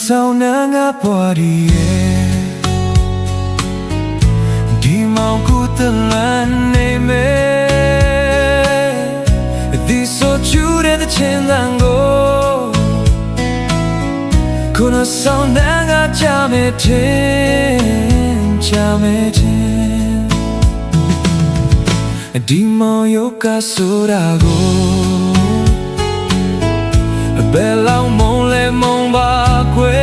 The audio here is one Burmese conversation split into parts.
ဆောင်နာငါပွားရီရဲ့ဒီမောင်ကူတလန်နေမယ်ဒီဆိုချူတဲ့ချင်းတန်ကိုခုနဆောင်နာငါချမယ်ချင်းချမယ်ချင်းဒီမောင်ယောကဆိုတာကိုဘယ်လောက်မုံလဲမုံပါခွေ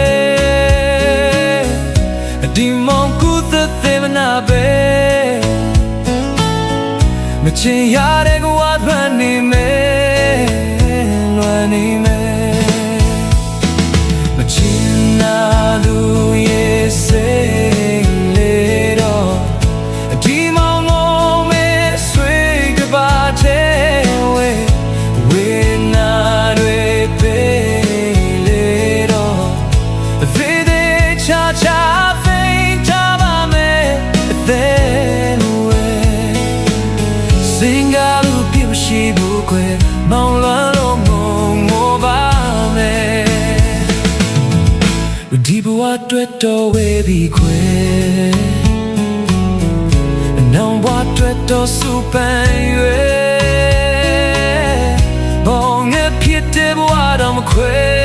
ဒီမောင်ကူသက်သေးမနာပဲမချင်ရတဲ့ကွာသွမ်းနေမယ်လွမ်းနေမယ်မချင်နာသူရဲ့စိတ်လေးတော့ဒီမောင်ငုံမဲ့ဆွေကပါတဲ့ဝေနာတွေမောင်လွမ်းလို့ငုံပါမယ်ဒီဘဝတွေ့တော်ဝေးပြီးခွေနောင်ဘဝတွေ့တော်စူပန်၍ဘောငါဖြစ်တဲ့ဘဝတော့မခွေ